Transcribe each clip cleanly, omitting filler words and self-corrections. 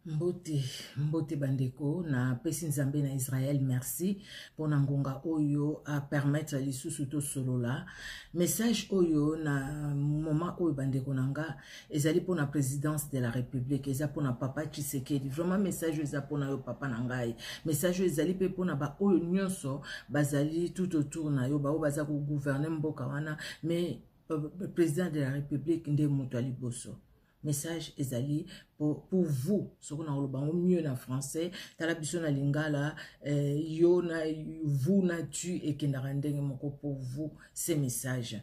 Mbote bandeko na pesi nzambe na Israël merci pour ngonga oyo a permettre lisusu to solola message oyo na moment oyo bandeko nanga ezali pour na présidence de la République eza pour na papa Tshisekedi vraiment message eza pour na yo papa nangai message ezali pe pour na ba oyo nyonso bazali tout autour na yo ba o baza ko gouverner mboka wana mais président de la République nde moto liboso. Message ezali pour vous, ce qu'on a au mieux en français, talabiso na lingala, yo na vous na tu et qui n'a rendé moko pour vous ces messages.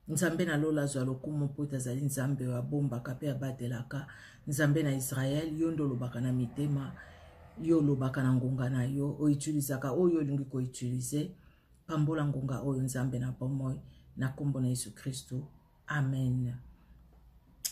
Nzambe na lola zalo kumo pota zali nzambe wa bomba kape abatelaka, nzambe na Israël yondo lobaka na mitema, yo lobaka na ngonga na yo, o utilisaka o yo lingi ko utiliser, pambola ngonga o nzambe na pomoy, na kombo na Yesu Kristo. Amen.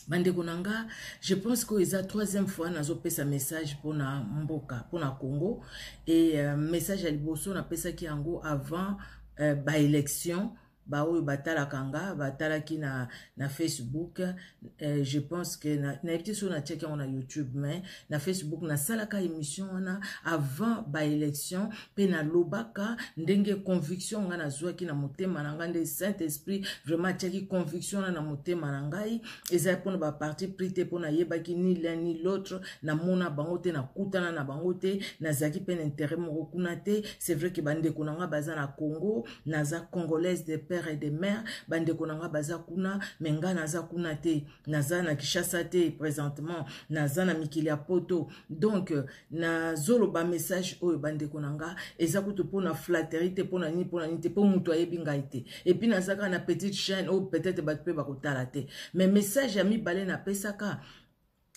Bandeko nanga, je pense que c'est la troisième fois nazo pesa message pour na mboka, pour na Congo et message à liboso na pesa ki yango avant ba élection ba oyo batala kanga batala ki na Facebook je pense que na epti so na check na YouTube mais na Facebook na salaka émission wana avant ba élection pe na lobaka ndenge conviction nga na zwa ki na motema na ngande Saint-Esprit vraiment check conviction na motema na ngai eza pour ba parti prité pour na yeba ki ni l'un ni l'autre na mona bango te na kutana na bango te na zaki pe intérêt mo kuna te c'est vrai que bande ko nga baza na Congo naza congolaise de père et de mère bande konanga baza kuna menga naza kuna te naza na Kinshasa te présentement naza na mikili ya poto donc na zolo ba message oyo bande konanga eza kutu pona flatterie te pona ni te po muto ayebi ngai te et puis nazaka na petite chaîne ou peut-être ba pe ba kotala te mais message ya mibale na pesaka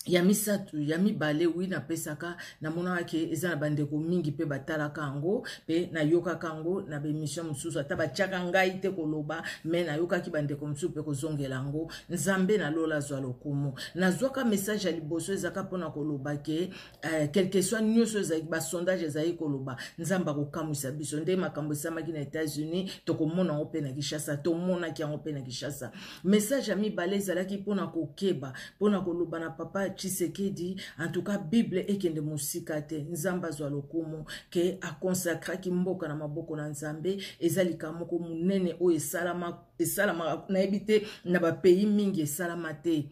Yami satu, yami bale oui na pesaka na mona ke eza na bandeko mingi pe batala kango pe na yoka kango na be mission mususu ata ba chaka ngai te koloba mais na yoka ki bandeko mususu pe kozongela ngo nzambe na lola zwa lokumu na zwaka message ya liboso ezaka pona koloba ke quel que soit nyonso za ba sondage za koloba nzamba ko kamusa biso nde makambo samaki na États-Unis to komona ngo pe na Kinshasa to mona ki ngo pe na Kinshasa message ya mibale ezalaki pona kokeba pona koloba na papa Tshisekedi en tout cas Bible ekende musika te nzamba zwa lokumu ke a consacra ki mboka na maboko na nzambe ezalika moko munene o esalama na ebite na ba pays mingi esalama te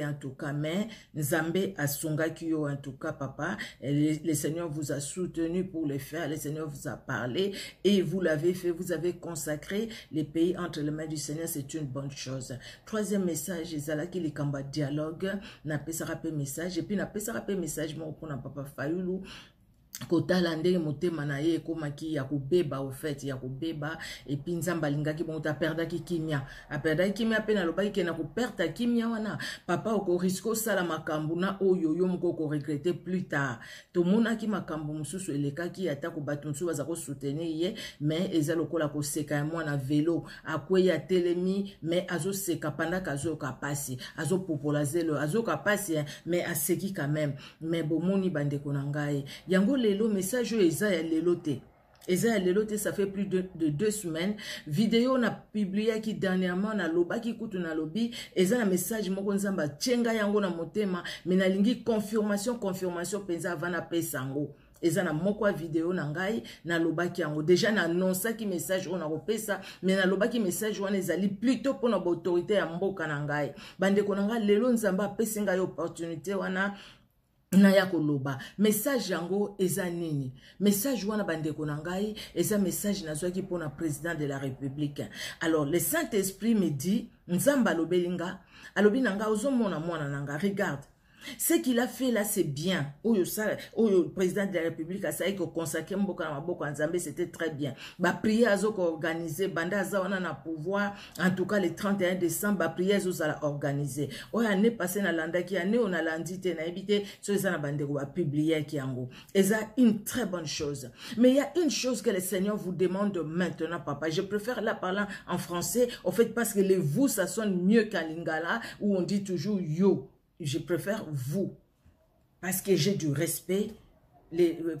en tout cas mais nzambe asunga kiyo en tout cas papa le Seigneur vous a soutenu pour le faire le Seigneur vous a parlé et vous l'avez fait vous avez consacré les pays entre les mains du Seigneur c'est une bonne chose troisième message ezalaki le kamba dialogue na pesaka pe message et puis na pesaka pe message mo pour na papa Fayulu kotala ndenge motema na ye komaki ya kubeba au fait ya kubeba et puis nzamba lingaki bon ta perdaki kimia aperdaki kimia pe na lobaki ke na ko perdre kimia wana papa oko risque sala makambu na oyo yo moko ko regretter plus tard to monaki makambu mususu elekaki ata ko batumsu baza ko soutenir ye mais eza lokola ko seka moi na vélo akwe ya telemi mais azo seka pendant azo kapasi azo popolariser le azo kapasi mais aseki quand même mais bomoni bande konangai yango le message eza ya lelote. Eza ya lelote, ça fait plus de 2 semaines. Vidéo na publié qui dernièrement na loba ki kutu na lobi. Eza na message moko nzamba tchenga yango na motema. Mena lingi confirmation penza avana pesango. Eza na moko vidéo na ngai na loba ki yango. Déjà na annonça ki message on a repesa. Mais na loba ki message wana ezali plutôt pour na autorité ya mboka na ngai. Bande konanga lelo nzamba pesinga yo opportunité wana. Na ya koloba message yango eza nini message wana bandeko na ngai eza message nazwaki pona président de la République alors le Saint-Esprit me dit nzamba lobelinga alobi nanga ozomona mwana nanga regarde ce qu'il a fait là c'est bien oyo président de la République a saïko consacré mboka na maboko nzambe c'était très bien ba prière azoko organiser banda zawana na pouvoir en tout cas le 31 décembre ba prière zo sala organiser oyo année passé na landaki année on a landi te na ebité so eza na bandeko ba publier ki yango eza une très bonne chose mais il y a une chose que le Seigneur vous demande maintenant papa je préfère la parler en français au fait parce que les vous ça sonne mieux qu'en lingala où on dit toujours yo. Je préfère vous, parce que j'ai du respect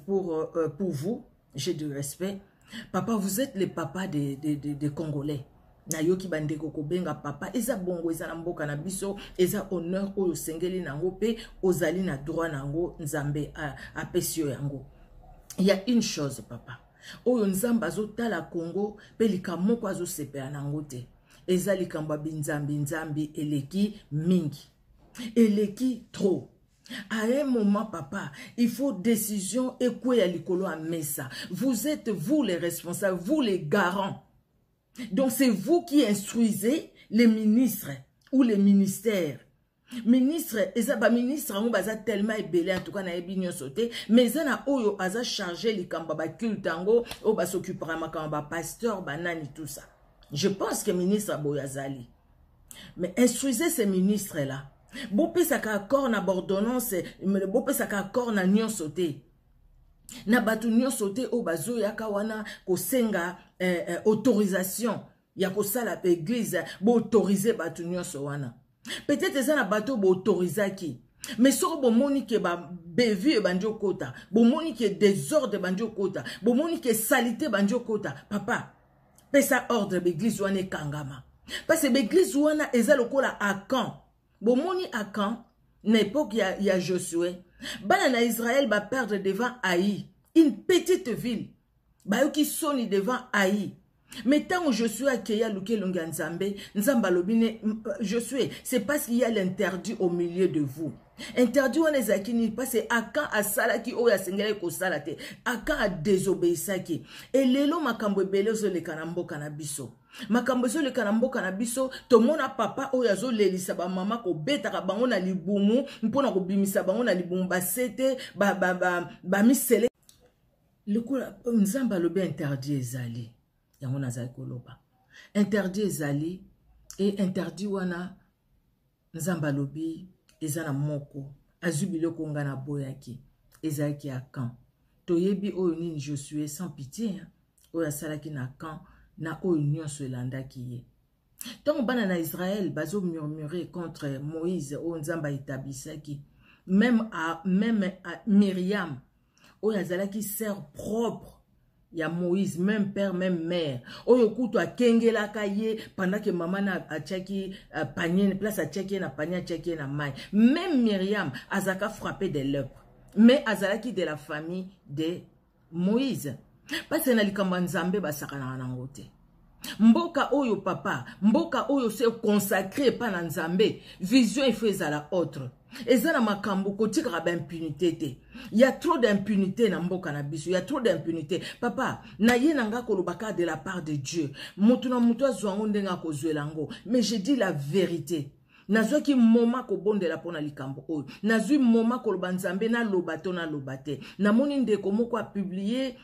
pour vous, j'ai du respect. Papa, vous êtes le papa des Congolais. na yoki bandeko kobenga papa eza bongo eza na mboka na biso eza honneur oyo sengeli nango pe ozali na droit nango nzambe apesi yo yango. Il y a une chose papa oyo nzambe azotala Congo pe likambo moko azosepela nango te eza likambo binzambi eleki mingi eleki trop. À un moment, papa, il faut décision et quoi ya likolo à mesa. Vous êtes vous les responsables, vous les garants. Donc c'est vous qui instruisez les ministres ou les ministères. Ministre, ezaba ministre on baza tellement ébélé en tout cas na ebinyo sauté, mais na oyo aza chargé likamba ba cultango o ba s'occupera makamba pasteur banani tout ça. Je pense que ministre Boyazali. Mais instruisez ces ministres là. Bopé saka accord na bordonnance, bopé saka accord na nyon sauté. Na batu nyon sauté o bazo yaka wana kosenga autorisation ya kosala église bo autoriser batu nyon so wana. Peut-être ça na bato bo autorisaki. Mais soko bo moni ke ba bevi e banjo kota, bo moni ke désordre banjo kota, bo moni ke salité banjo kota. Papa, pesa ordre l'église wana kangama. Parce que l'église wana eza lokola Akan. Bomoni Akan, n'époque il y a Josué. Bana na Israël va perdre devant Haï, une petite ville. Ba qui sonne devant Haï. Mais tant que Josué a keya luke longa nzambe, nzamba lobine Josué, c'est parce qu'il y a l'interdit au milieu de vous. Interdit on les akini parce que Akan a salaki o ya sengele ko salate. Akan a désobéissaki. Et lelo makambo ebele zo le kanambo kanabiso. Makambo zo le kanambo kanabiso to mona papa o ya zo lelisa ba mama ko betaka bango na libumu mpona ko bimisa bango na libumu ba sete ba misele. Le ko nzamba lobe interdit ezali. Yango nazali koloba. Interdit ezali et interdit wana nzamba lobi ezana moko azubile konga na boyaki ezaki Akan. Toyebi oyo nini Josué sans pitié oyo asalaki na Akan na oyo nyonso elandaki ye. Tant bana na Israël bazo murmurer contre Moïse oyo nzamba établisaki même à Myriam oyo azalaki sœur propre. Il y a Moïse, même père, même mère. Oyo kuto a kengela kaye pendant que maman a tchaki panier, place a tchaki na panier, tchaki na maille. Même Myriam, azaka frappé des lèpres. Mais azalaki de la famille de Moïse. Parce que na likamba nzambe basaka na nangote. Mboka oyo papa, mboka oyo se consacré pa na nzambe, vision il fait à la autre. Et ça na makambo kotika ba impunité te. Il y a trop d'impunité na mboka na biso, il y a trop d'impunité. Papa, na ye nanga kolobaka de la part de Dieu. Mutu na mutu azwango ndenga kozwelango, mais je dis la vérité. Nazwa ki moma ko bondela pona likambo oyo. Nazwi moma ko lobanzambe na lobato na lobate. Na moni ndeko moko a publié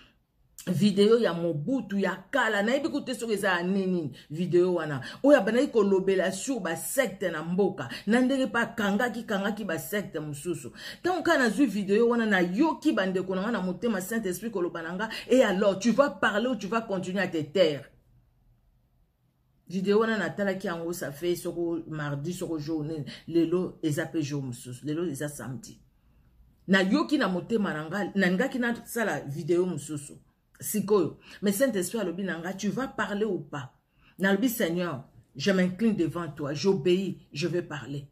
video ya Mobutu ya kala na yebi kote soki eza nini video wana oya banaki kolobela sur ba secte na mboka na ndenge pa kangaki ba secte mususu tant ka na zui video wana na yoki bandeko na motema Saint-Esprit kolobananga et alors tu vas parler ou tu vas continuer à te taire. Vidéo wana natala ki yango ça fait soko mardi soko journée lelo ezape jour mususu lelo eza samedi na yoki na motema nanga na ngaki na sala video mususu. Sikoyo. Mais Saint-Esprit a nanga, tu vas parler ou pas? Nalbi Seigneur, je m'incline devant toi, j'obéis, je vais parler.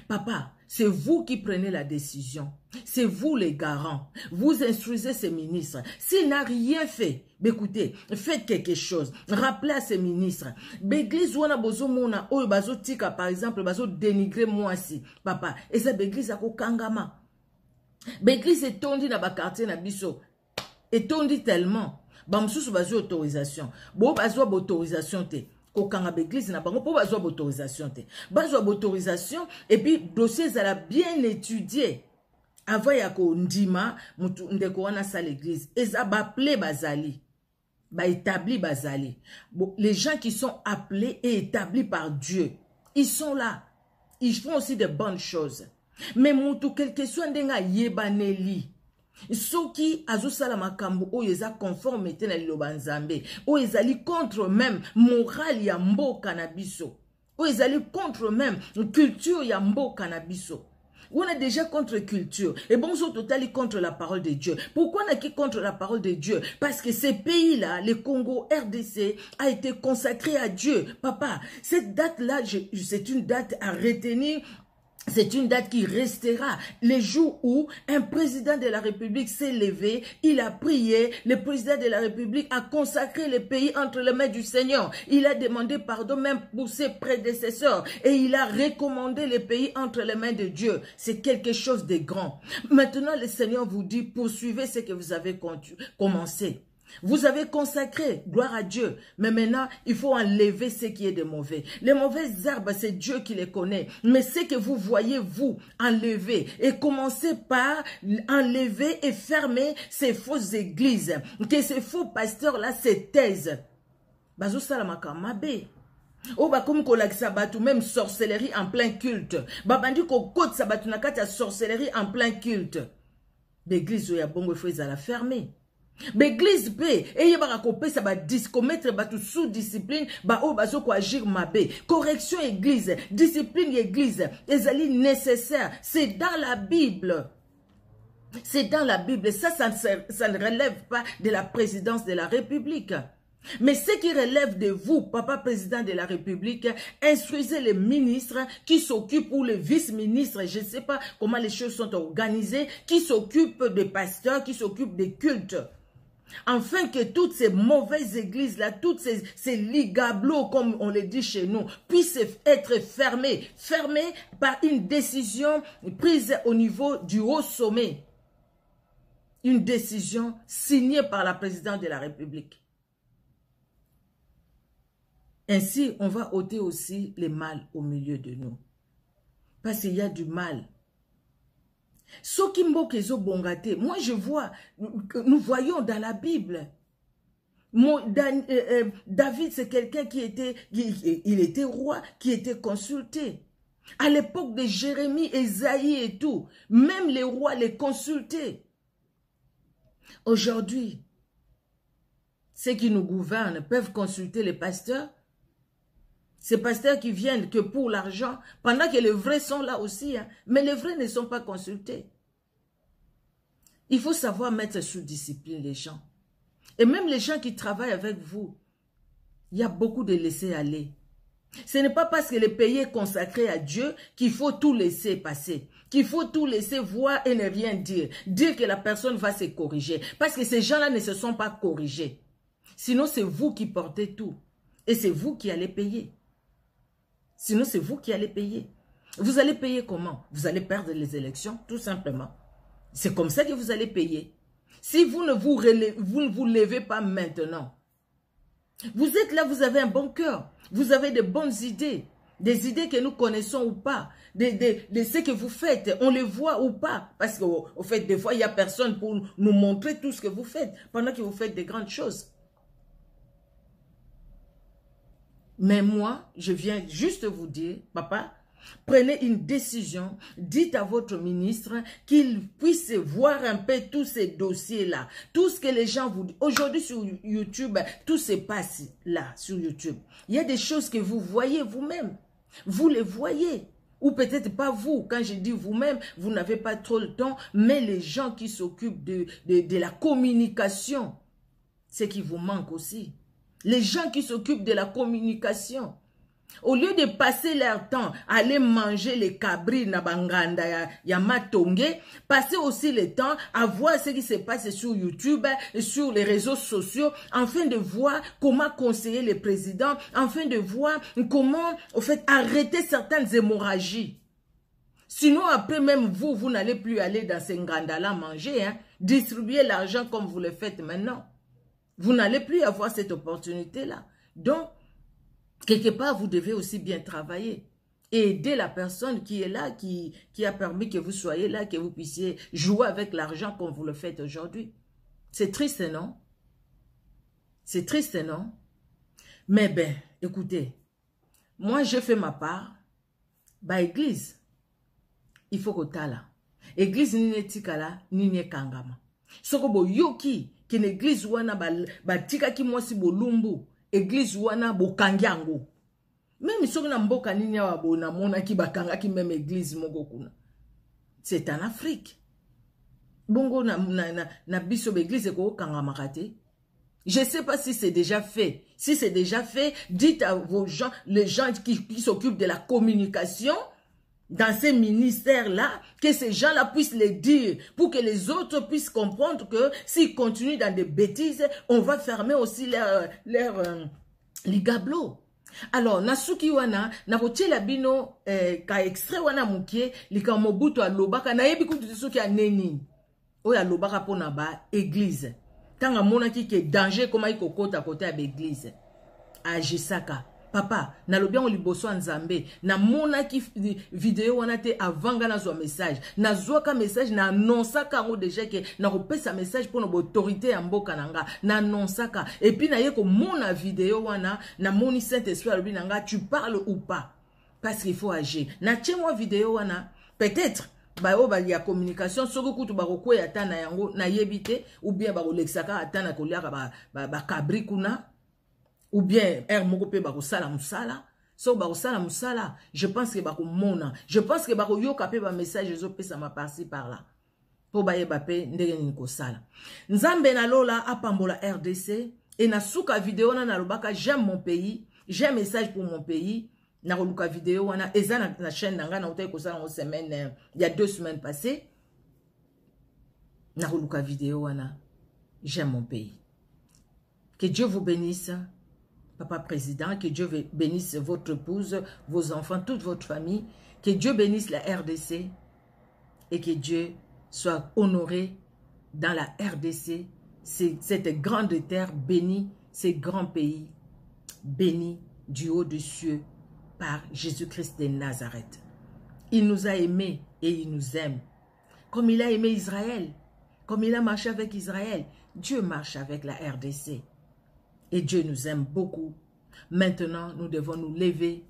Papa, c'est vous qui prenez la décision. C'est vous les garants. Vous instruisez ces ministres. S'il n'a rien fait, écoutez, faites quelque chose. Rappelez à ces ministres. L'église wana bozo mona, oyo bazo tika par exemple, bazo dénigrer moi si. Papa, et ça l'église a ko kangama. L'église est tondue dans ba quartier na biso. Et on dit tellement, bamsusu bazo autorisation. Bo bazo autorisation te. Ko kanga l'église na bango po bazo autorisation te. Bazo autorisation et puis dossier ça l'a bien étudié. Avant ya ko ndima mutu ndeko wana sa l'église. Eza ba appelé bazali. Ba établi bazali. Bon, les gens qui sont appelés et établis par Dieu, ils sont là. Ils font aussi de bonnes choses. Mais mutu quelque soit ndenga yebaneli. Soki azosala makambo oyo eza conformité na liloba nzambe oyo ezali contre même morale ya mboka na biso oyo ezali contre même culture ya mboka na biso On est déjà contre culture. Et bon, au total, il est contre la parole de Dieu. Pourquoi on est contre la parole de Dieu? Parce que ces pays-là, le Congo, RDC, a été consacré à Dieu. Papa, cette date-là, c'est une date à retenir. C'est une date qui restera. Les jours où un président de la République s'est levé, il a prié, le président de la République a consacré le pays entre les mains du Seigneur. Il a demandé pardon même pour ses prédécesseurs et il a recommandé le pays entre les mains de Dieu. C'est quelque chose de grand. Maintenant, le Seigneur vous dit, poursuivez ce que vous avez commencé. Vous avez consacré, gloire à Dieu, mais maintenant, il faut enlever ce qui est de mauvais. Les mauvaises herbes, c'est Dieu qui les connaît, mais ce que vous voyez, vous, enlevez. Et commencez par enlever et fermer ces fausses églises, que ces faux pasteurs-là se taisent. Bazo salamaka mabe. Oh, bah, comme kolakisa batu, même sorcellerie en plein culte. Babandi ko kote sa batu nakata sorcellerie en plein culte. L'église où il y a bon, il faut la fermer. L'église paix et y a pas ça va discommettre tout sous discipline ba o bazo ko agir mabé correction église discipline église ezali nécessaire, c'est dans la Bible. C'est dans la Bible. Ça ne relève pas de la présidence de la République. Mais ce qui relève de vous, papa président de la République, instruisez les ministres qui s'occupent ou les vice-ministres, je ne sais pas comment les choses sont organisées, qui s'occupent des pasteurs, qui s'occupent des cultes. Afin que toutes ces mauvaises églises-là, toutes ces ligablos, comme on le dit chez nous, puissent être fermées par une décision prise au niveau du haut sommet. Une décision signée par la présidente de la République. Ainsi, on va ôter aussi le mal au milieu de nous. Parce qu'il y a du mal. Moi je vois, nous voyons dans la Bible, David c'est quelqu'un il était roi, qui était consulté. À l'époque de Jérémie, Esaïe et tout, même les rois les consultaient. Aujourd'hui, ceux qui nous gouvernent peuvent consulter les pasteurs. Ces pasteurs qui viennent que pour l'argent, pendant que les vrais sont là aussi, hein, mais les vrais ne sont pas consultés. Il faut savoir mettre sous discipline les gens. Et même les gens qui travaillent avec vous, il y a beaucoup de laisser aller. Ce n'est pas parce que le pays est consacré à Dieu qu'il faut tout laisser passer, qu'il faut tout laisser voir et ne rien dire. Dire que la personne va se corriger. Parce que ces gens-là ne se sont pas corrigés. Sinon, c'est vous qui portez tout. Et c'est vous qui allez payer. Sinon, c'est vous qui allez payer. Vous allez payer comment? Vous allez perdre les élections, tout simplement. C'est comme ça que vous allez payer. Si vous ne vous levez pas maintenant, vous êtes là, vous avez un bon cœur, vous avez de bonnes idées, des idées que nous connaissons ou pas, de ce que vous faites, on les voit ou pas. Parce qu'au fait, des fois, il n'y a personne pour nous montrer tout ce que vous faites, pendant que vous faites de grandes choses. Mais moi, je viens juste vous dire, papa, prenez une décision, dites à votre ministre qu'il puisse voir un peu tous ces dossiers-là, tout ce que les gens vous disent. Aujourd'hui sur YouTube, tout se passe là, sur YouTube. Il y a des choses que vous voyez vous-même, vous les voyez. Ou peut-être pas vous, quand je dis vous-même, vous n'avez pas trop le temps, mais les gens qui s'occupent de la communication, c'est qui vous manque aussi. Les gens qui s'occupent de la communication, au lieu de passer leur temps à aller manger les cabris na banganda ya matonge, passez aussi le temps à voir ce qui se passe sur YouTube, sur les réseaux sociaux, afin de voir comment conseiller les présidents, afin de voir comment, au fait, arrêter certaines hémorragies. Sinon, après même vous n'allez plus aller dans ces nganda-là manger, hein, distribuer l'argent comme vous le faites maintenant. Vous n'allez plus avoir cette opportunité-là. Donc, quelque part, vous devez aussi bien travailler. Et aider la personne qui est là, qui a permis que vous soyez là, que vous puissiez jouer avec l'argent comme vous le faites aujourd'hui. C'est triste, non? C'est triste, non? Mais ben, écoutez, moi, j'ai fait ma part. Bah, église, il faut que tu là. Église, ni tikala, ni kangama. Sokobo yoki, qui l'église wana ba tika ki mwasi bolumbu, église wana bokangiango. Même si on a mboka nini wa bona mona ki bakanga ki même église moko kuna. c'est en Afrique. Bongo na biso l'église ko kangamakate. Je ne sais pas si c'est déjà fait. Si c'est déjà fait, dites à vos gens, les gens qui s'occupent de la communication dans ces ministères-là, que ces gens-là puissent les dire pour que les autres puissent comprendre que s'ils continuent dans des bêtises, on va fermer aussi leur ligablo. Alors, nasuki wana, na kotiela bino ka extrait wana mukie, lika mobutu alobaka, na yebi kutu suki a neni. Oya alobaka pona ba église. Tanga mona ki ke danger koma iko kota côté à l'église. Agisaka. Papa, na lobia on liboso nzambe. Na mona ki vidéo wana te avanga na zo message. Na zo ka message na annonça ka ngo déjà que na repesa message pour notre autorité ya mboka nanga. Na annonça ka. Et puis na yeko mona vidéo wana na moni Saint-Esprit alobi nanga tu parles ou pas. Parce qu'il faut agir. Na tchemwa vidéo wana peut-être il y a communication soko kutu baroko ya tana yango na yebite ou bien baro lexaka atana koliaka ba kabri kuna ou bien moko pe baro sala musala so baro sala musala je pense que bako mona je pense que bako yoka pe ba message zo pesa ma parci par là po ba yeba pe ndenge ni ko sala nzambe na lola apambola RDC et na suka vidéo na lobaka j'aime mon pays j'ai un message pour mon pays. Na roluka vidéo wana eza na chaîne nanga na utay ko sala en semaine il y a 2 semaines passées na roluka vidéo wana j'aime mon pays. Que Dieu vous bénisse papa président, que Dieu bénisse votre épouse, vos enfants, toute votre famille, que Dieu bénisse la RDC et que Dieu soit honoré dans la RDC, cette grande terre bénie, ces grands pays bénis du haut des cieux par Jésus-Christ de Nazareth. Il nous a aimés et il nous aime. Comme il a aimé Israël, comme il a marché avec Israël, Dieu marche avec la RDC. Et Dieu nous aime beaucoup. Maintenant, nous devons nous lever.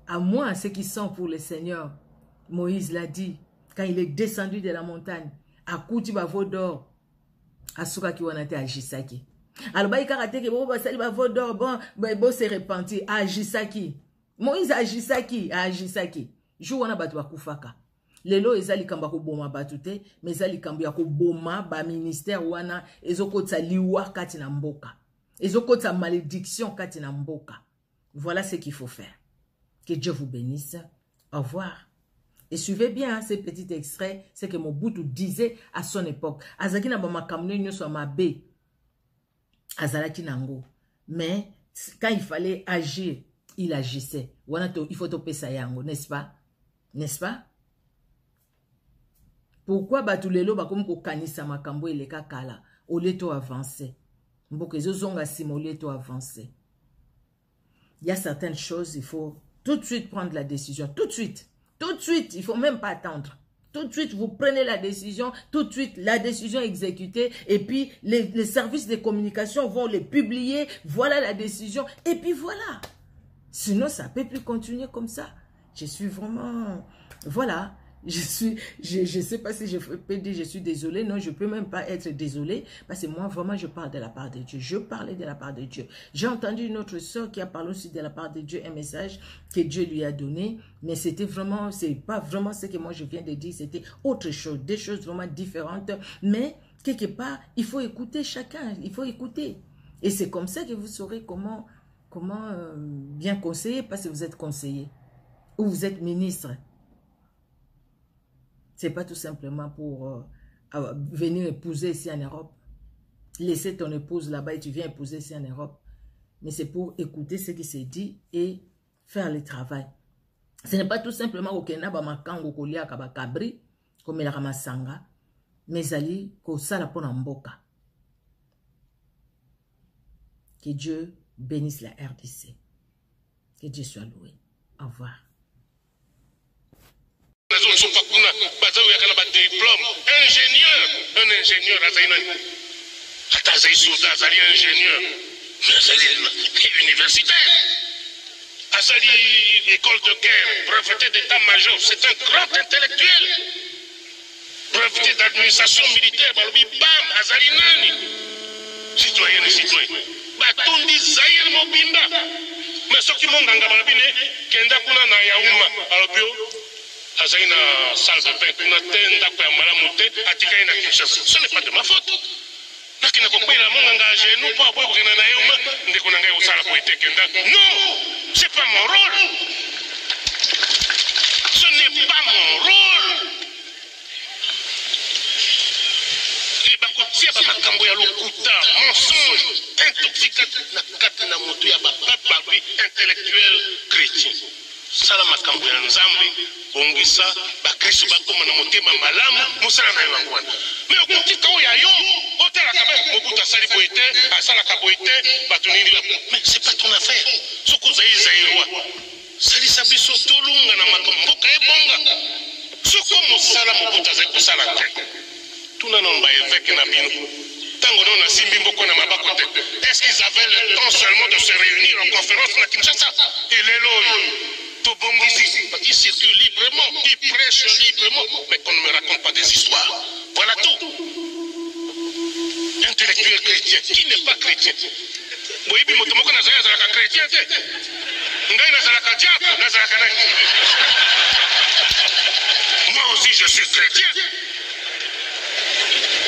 À moins ceux qui sont pour le Seigneur. Moïse l'a dit, quand il est descendu de la montagne, à Kouti Bavodor, à Souka Kiwanate à Jisaki. Alors, il a dit que bon, se repentir à Jisaki. Moïse à Jisaki, à Jisaki. Jouana batwa kufaka. Lelo ezali kamba ko boma batute, mais ezali kamba ko boma ba ministère wana ezoko tsaliwa kati na mboka. Ezoko tsa malédiction kati na mboka. Voilà ce qu'il faut faire. Que Dieu vous bénisse. Au revoir. Et suivez bien ces petits extraits, c'est que Mobutu disait à son époque. Azaki na ba makamne nyoso mabe. Azalaki nango. Mais quand il fallait agir, il agissait. Il faut topé ça yango, n'est-ce pas? N'est-ce pas? Pourquoi batulelo bakom ko kanisa makambo eleka kala au leto avancé? Mboke zozonga simo leto avancé. Il y a certaines choses, il faut tout de suite prendre la décision. Tout de suite. Tout de suite. Il ne faut même pas attendre. Tout de suite, vous prenez la décision. Tout de suite, la décision exécutée. Et puis, les services de communication vont les publier. Voilà la décision. Et puis voilà. Sinon, ça ne peut plus continuer comme ça. Je suis vraiment... Voilà. Je sais pas si je peux dire je suis désolé. Non, je peux même pas être désolé. Parce que moi, vraiment, je parle de la part de Dieu. Je parlais de la part de Dieu. J'ai entendu une autre sœur qui a parlé aussi de la part de Dieu, un message que Dieu lui a donné. Mais c'était vraiment, c'est pas vraiment ce que moi je viens de dire. C'était autre chose. Des choses vraiment différentes. Mais, quelque part, il faut écouter chacun. Il faut écouter. Et c'est comme ça que vous saurez comment bien conseiller. Parce que vous êtes conseiller. Ou vous êtes ministre. Ce n'est pas tout simplement pour venir épouser ici en Europe. Laisser ton épouse là-bas et tu viens épouser ici en Europe. Mais c'est pour écouter ce qui s'est dit et faire le travail. Ce n'est pas tout simplement au Kenya, Bamakango, Kolia, Kabakabri, comme il a ramassanga, mais Ali, Kosala Ponamboka. Que Dieu bénisse la RDC. Que Dieu soit loué. Au revoir. Un ingénieur universitaire, Azali école de guerre, breveté d'état-major, c'est un grand intellectuel. Breveté d'administration militaire, bam, Azali nani, citoyen et citoyen. Batundi Zahir Mobimba, mais ce qui m'ont gangé, Kenda Kuna na Yaouma, alors Azaina salle de bain, kuna tenda kwa malamu te, atika ina Kinshasa. Ce n'est pas de ma faute. Nakina kokwela monga nga genou po aboye bokena na yoma, ndeko na ngai osala ko etekenda. Non, c'est pas mon rôle. Ce n'est pas mon rôle. Et bakotia ba makambo ya lokuta, mensonge, intoxication na kati na moto ya ba peuple intellectuel chrétien. Sala makambo ya nzambe bongisa bakristo bakoma na motema malamu mosala na yango wana me okotika oyo yo otalaka ba mobutu asali boye te asalaka boye te bato nini mais c'est pas ton affaire soki ozali zairwa salisa biso tolunga na makambo mboka ebonga soki mosala mobutu azali kosala te tuna na baeveke na bino tango non asimbi mboko na mabako te est-ce qu'ils avaient le temps seulement de se réunir en conférence na Kinshasa et lelo ils circulent librement, ils prêchent librement, mais qu'on ne me raconte pas des histoires. Voilà tout. Intellectuel chrétien, qui n'est pas chrétien? Moi aussi je suis chrétien.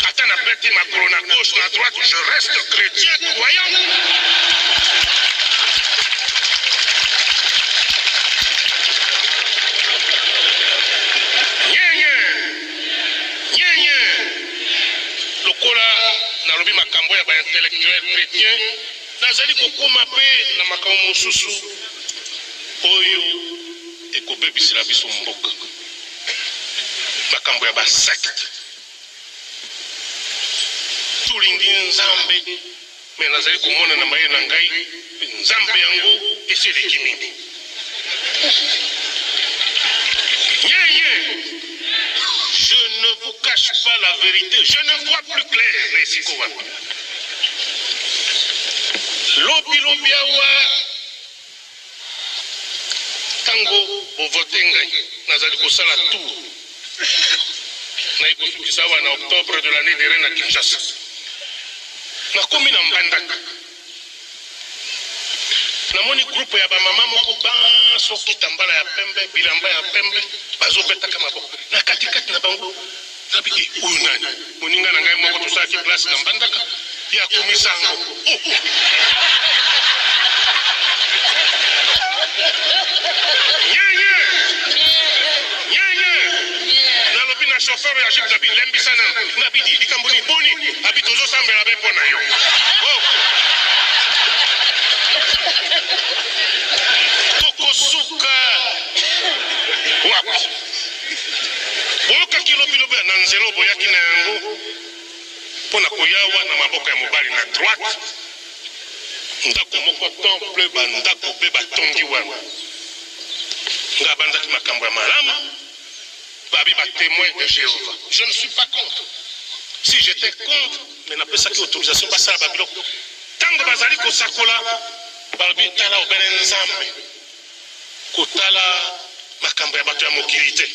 Attends, après ma colonne à gauche, à droite, je reste chrétien, croyant. Nalobi makambo ya ba intellectuel chrétien nazali kokoma pe na makambo mosusu oyo ekobebisela biso mboka makambo ya ba secte tulingi nzambe me nazali komona na maye na ngai nzambe yango eseleki mingi je ne vous cache pas la vérité. Je ne vois plus clair, les Sikova. Lobi awa tango au vote ngai nazali kosala tour. Naiko sukisawa na octobre de l'année dernière na Kinshasa. Nakomi na Mbandaka. Namoni groupe ya ba mama moko banso kitambala ya pembe, bilamba ya pembe, bazobeta kama boko. Na katikati na bango nabi uyu nani moninga na ngai moko tosala ki place na Mbandaka ya komisango nalobi na chauffeur ya jeep nabi lembisana nabi di likamboni boni abi tozosambela be mpona yo tokosuka wapi boyoka kilobilobi na nzelo boyaki na yango mpona koyawa na maboko ya mobali na droite ndako moko temple bandako mpe batongi wana nga banzaki makambo ya malamu babi batémoin de Jéhovah. Je ne suis pas contre. Si j'étais contre mais napesaki autorisation basala babiloko ntango bazali kosakola babi tala obele nzambe kotala makambo ya bato ya mokili te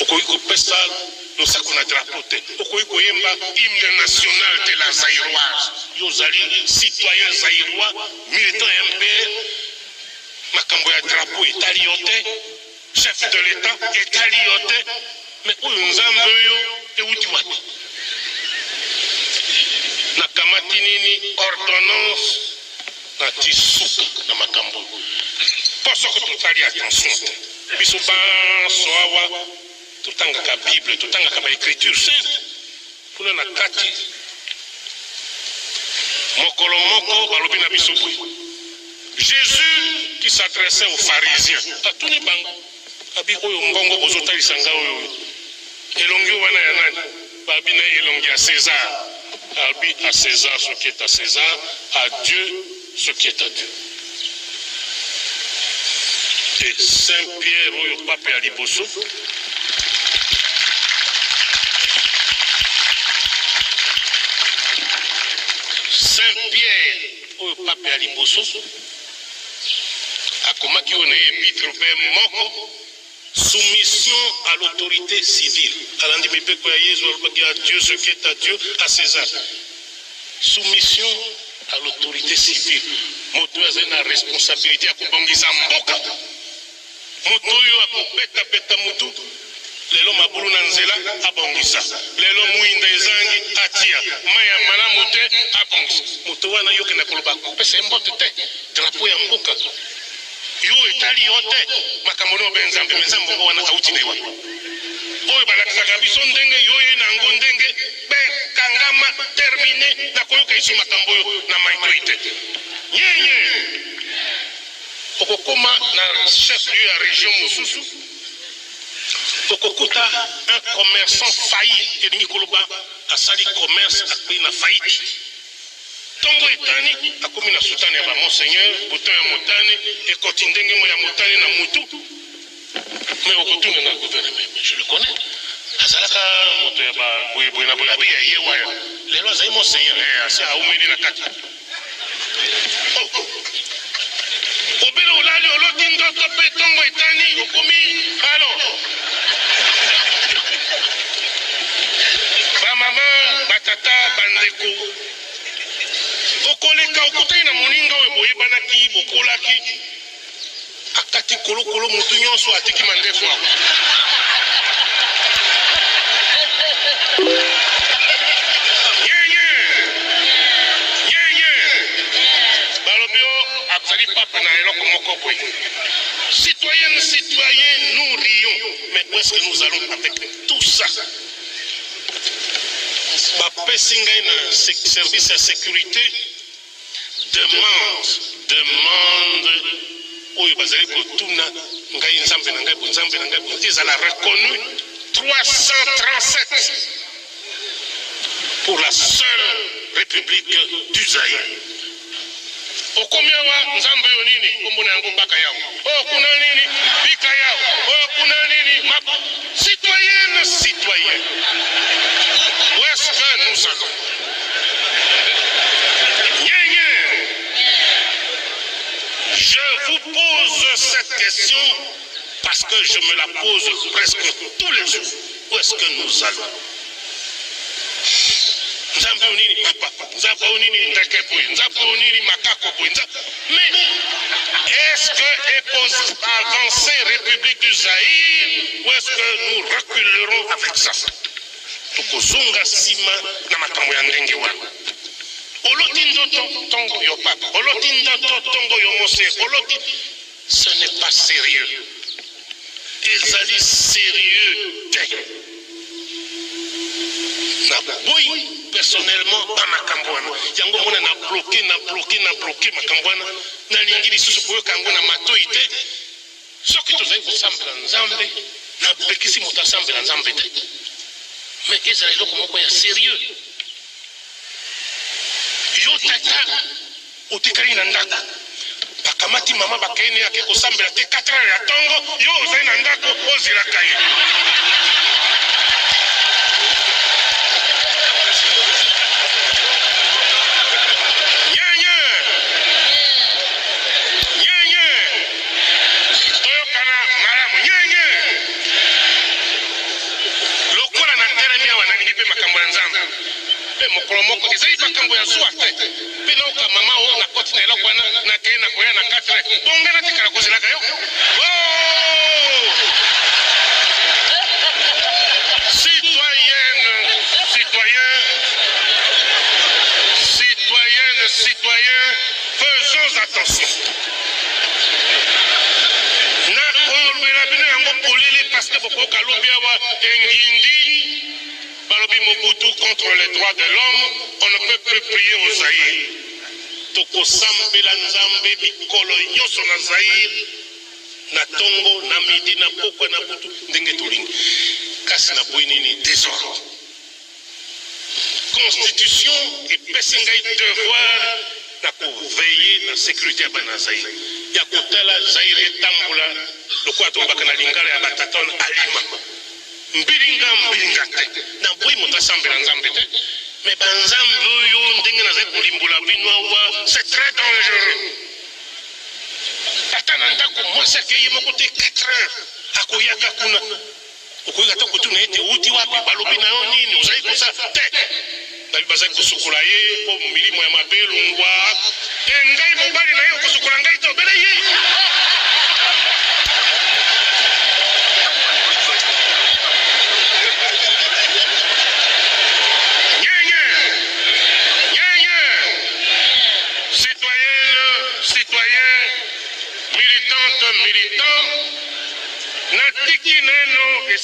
okoki kopesa losako na drapeau te okoki koyemba hymne national de la Zaïroise yo ozali citoyen zaïrois militant MPR makambo ya drapeau etali yo te chef de l'état etali yo te mais oyo nzambe oyo euti wapi nakamati nini ordonnance na tisuka na makambo mpo soko totali attention te biso banso awa totangaka bible totangaka baécriture sainte kuna na kati mokolo moko balobi na biso boye Jésus qui s'adressait aux pharisiens atuni bango abi oyo mbongo bozotalisa nga oyo elongi wana ya nani babi na elongi ya César abi à César ce qui est à César à Dieu ce qui est à Dieu et Saint-Pierre oyo pape ya liboso Saint-Pierre oyo pape ya liboso akomaki oyo na ye epitre mpe moko soumission à l'autorité civile alandi mibeko ya Yesu alobaki à Dieu ce qui est à Dieu à César soumission à l'autorité civile moto azali na responsabilité ya kobongisa mboka moto oyo akobeta mutu lelo mabulu na nzela abongisa lelo muinda ezangi atia maya malamu te abongisa moto wana yoke na koloba pesa mbote te drapeau ya mboka yo etali yo te makambo no benzambe menzambo wana auti na iwa oyo balakisaka biso ndenge yo ye na ngo ndenge be kangama termine na koyoka iso makambo oyo na maitoi te nyenye okokoma na chef lieu ya région mosusu okokuta un commerçant failli elingi koloba asali commerce akpei na faillite tongo etani akomi na sutane ya bamonseigneur buton ya motane ekoti ndenge mo ya motane na mutu mais okotuna na gouvernement je le connais azalaka moto ya boyeboye na boye abi ya ye waya lelo azali monseigneur asi aumeli na kati obele olali oloti ndoto mpe tongo etani okomi alo bamama batata bandeko okoleka okutani na moninga oyo boyebanaki bokolaki akati kolokolo motu nyonso atiki mandefu ako balobi o azali papa na eloko moko boye citoyenne citoyen nous rions mais où est-ce que nous allons avec tout ça bapesi ngai na service ya sécurité demande oyo bazali kotuna ngai nzambe na ngai bo nzambe na ngai bo te ezala reconnu 337 pour la seule république du Zaïre. Okomi awa nzambe yo nini kombo na yango baka yao kuna nini bika yao kuna nini citoyenne citoyen où est-ce que nous allons je vous pose cette question parce que je me la pose presque tous les jours. Où est-ce que nous allons? Mais est-ce que avancer République du Zaïre ou est-ce que nous reculerons avec ça? Tukozunga sima na makambo ya ndenge wana. Oloti ndoto tongo yo papa, oloti ndoto tongo yo mose, oloti, ce n'est pas sérieux. Ezali sérieux te. Na boy personnellement pas makambo wana. Yango mona na bloqué makambo wana. Na lingi lisusu koyo kango na matoi te. Soki tozali kosambela nzambe, na bekisi moto asambela nzambe te. Mais ezali eloko moko ya sérieux. Yo tata otikali na ndako bakamati mama bakeni yake kosambela te 4 ans ya tongo yo ozali na ndako ozilaka ye nyenye toyokana malamu nyenye lokola na teremi awa nalingi mpe makambo ya nzambe pe mokolo moko ezali makambo ya zuwa te pe naoka mama o na koti na eloko wana nakei na koya na 4 bonge natikala kozelaka yo citoyen faisons attention nakolobela bino yango polele parce que bokoyoka lobi awa engindi balobi Mobutu contre les droits de l'homme, on ne peut plus prier au Zaïre. Tokosambela nzambe mikolo nyoso na Zaïre, na tongo, na midi, na pokwa, na butu, ndenge tolingi. Kasi na boyi nini désordre. Constitution et pesingai devoir na veiller na sécurité ya bana Zaïre. Ya kotala Zaïre tambula, lokwa tobaka na lingala ya bataton alima. Mbilinga te na boyi moto asambela nzambe te mais banzambe oyo ndenge nazali kolimbola bino awa c'est très dangereux ata na ndako mwasi akeye moko te 4 heures akoyaka kuna okoyaka ta kotuna ete uti wapi balobi na yo nini ozali kosa te babi bazali kosukola ye po milimo ya mabe longwa ngai mobali na ye okosukola ngai te obele ye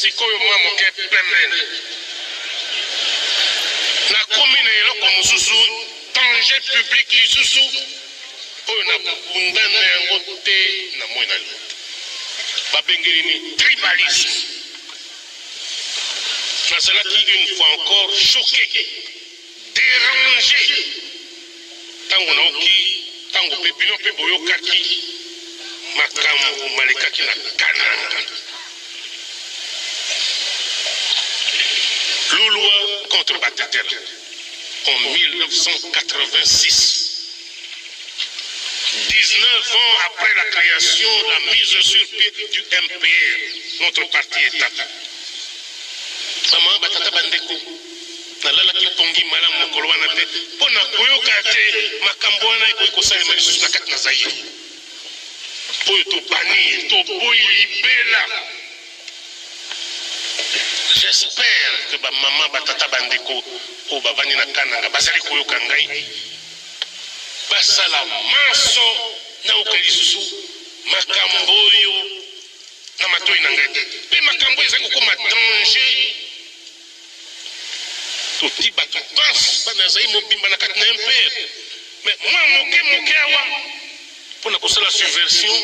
sikoyo mwa moke pembeni na commune eloko mosusu danger public lisusu oyo na bundana yango te na mwana babengeli ni tribalisme. Nazalaki une fois encore choqué, dérangé tango naoki tango pe bino pe boyokaki makambo malekaki na kananga. Loi contre Batetela en 1986. 19 ans après la création, la mise sur pied du MPR, notre parti État. Maman batata bandeko nalala kipongi malamu mokolo wana te mpona koyoka te makambo wana ekoki kosalema lisusu na kati na Zaire oyo tobani toboyi libela. J'espère que bamama batata bandeko oyo bavandi na kananga bazali koyoka ngai basala maso nayoka lisusu makambo oyo na matoi na ngai te mpe makambo ezali kokoma danger toti bato pense bana azali mobimba na kati na MPR mais mwa moke awa mpona kosala subversion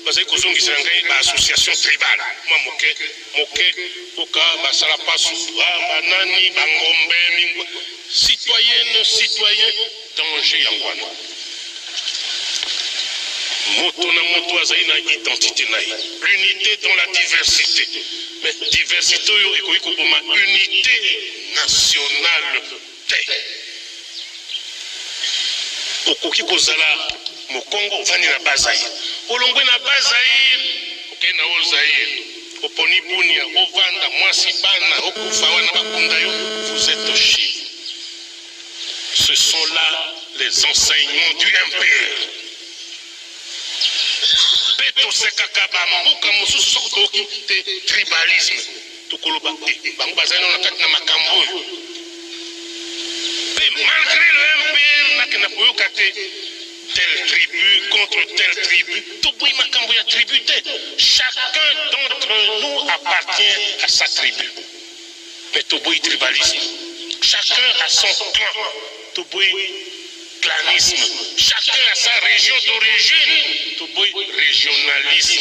bazali kozongisela ngai baassociation tribale mwa moke oka basala pasu banani bangombe mingwa citoyen danger yango wana moto na moto azali na identité na ye l'unité dans la diversité mais diversité oyo ekoki koboma unité nationale te. Okoki kozala mokongo ovandi na Bazaire olongwe na Bazaire okei na Ozaire oponi bunia ovanda mwasi bana okufa wana bakunda yo vous êtes au Chili. Ce sont là les enseignements du MPR. Beto sekaka ba mboka mosusu soko toki te tribalisme tukoloba te bango bazali na kati na makambo oyo pe malgré le MPR nakena koyoka te telle tribu contre telle tribu toboyi makambo ya tribu te. Chacun d'entre nous appartient à sa tribu mais toboyi tribalisme. Chacun a son clan toboyi clanisme. Chacun a sa région d'origine toboyi régionalisme.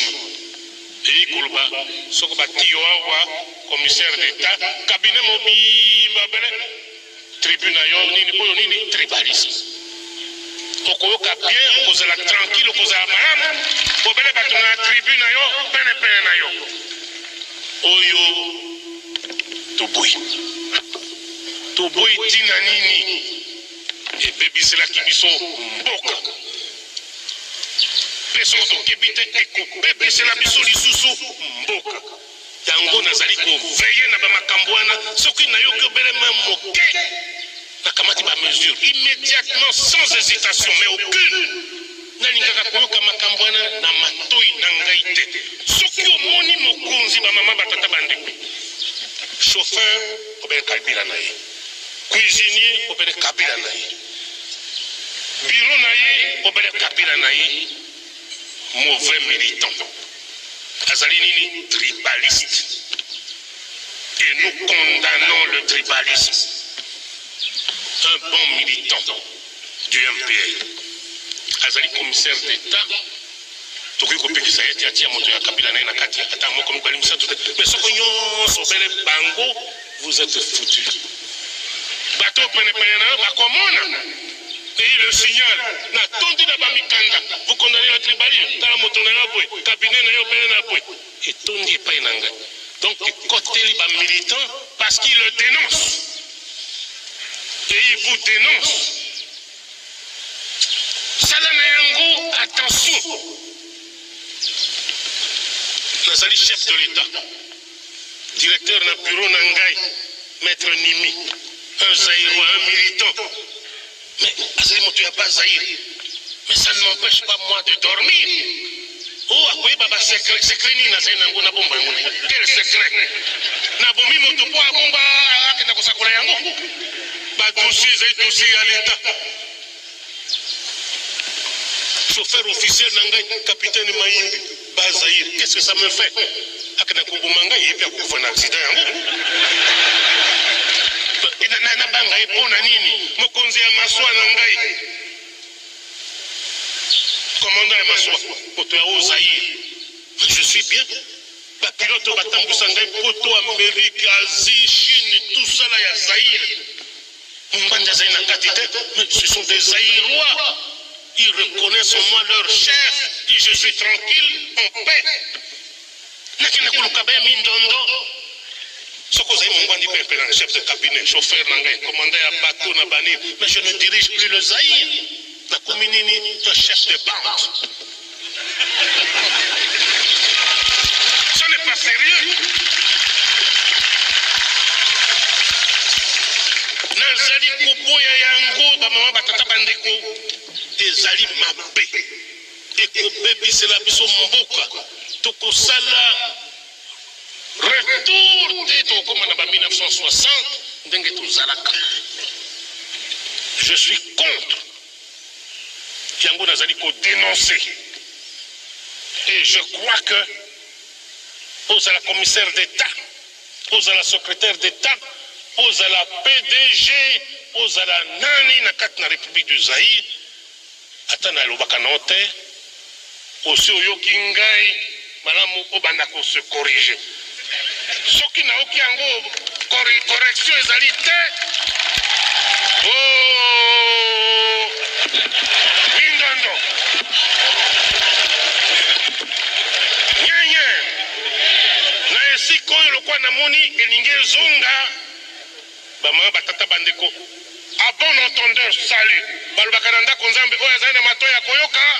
Et koloba soko batiyo awa commissaire d'État cabinet mobimba bele tribu na yo nini oyo nini tribalisme. Okoyoka bien okozala tranquille okozala malamu obele bato na tribu na yo pene na yo oyo toboyi tina nini ebebiselaki biso mboka mpe soko tokebi te ekobebisela biso lisusu mboka yango nazali koveye na bamakambo wana soki nayoki obelema moke nakamati bamesure immédiatement sans hésitation mais aucune nalingaka koyoka makambo wana na matoi na ngai te. Soki omoni mokonzi bamama batata bandeko chauffeur obele kabila na ye cuisinier obele kabila na ye bureau na ye obele kabila na ye mauvais militant azali nini tribaliste et nous condamnons le tribalisme. Un bon militant du MPR azali commissaire d'État tokoki kopekisa ete atia moto ya kabila na ye na kati ata moko mibali misato te mais soko nyonso obele bango vous êtes foutus. Bato penepene na yo bakomona pays le signal na tondi na bamikanda vous condamnez le tribalisme tala moto na yo boye cabinet na yo bele na boye etondi epai na ngai donc ekoteli bamilitant parce qu'il le dénonce et il vous dénonce. Salana yango, attention. Nazali chef de l'État, directeur d'un bureau Nangai, maître Nimi, un Zaïrois, un militant. Mais Azali Motoya pas Zaïr. Mais ça ne m'empêche pas moi de dormir. Oh, à quoi baba secret ni nazali nango na bomba yango. Quel secret? Na bomi moto po bomba akenda kosakola yango. Ba dossier à l'État. Chauffeur officiel Nangai, capitaine Maïmbi, Bazaïr, qu'est-ce que ça me fait? akana kubumanga yepi akufa na accident yango na banga ipona nini mokonzi ya maswa na ngai commandant ya maswa poto ya Ozaïre je suis bien ba pilote batambusa ngai poto Amérique Asie Chine tout ça là ya Zaïre mbanja zaina katite ce sont des Zaïrois. Ils reconnaissent en moi leur chef et je suis tranquille en paix. Nakina kulukabe mindondo soko zai mongwandi pepe na chef de cabinet chauffeur nanga commandant ya bateau na banir mais je ne dirige plus le Zaïre na kominini un chef de bande. Ce n'est pas sérieux. Nazali koboya yango ba mama batata bandeko ezali mabe ekobebisela biso mboka tokosala retour te tokoma na ba 1960 ndenge tozalaka. Je suis contre yango nazali kodénoncer et je crois que ozala commissaire d'État, ozala secrétaire d'État, ozala PDG, ozala nani na kati na République du Zaïre ata na lobaka na te osi oyoki ngai malamu obanda ko se corriger soki na oki yango correction ezali te mindondo nyenye na esika oyo lokwa namoni elingi ezonga bamama batata bandeko a bon entendeur salut balobaka na ndako nzambe oyo azali na mato ya koyoka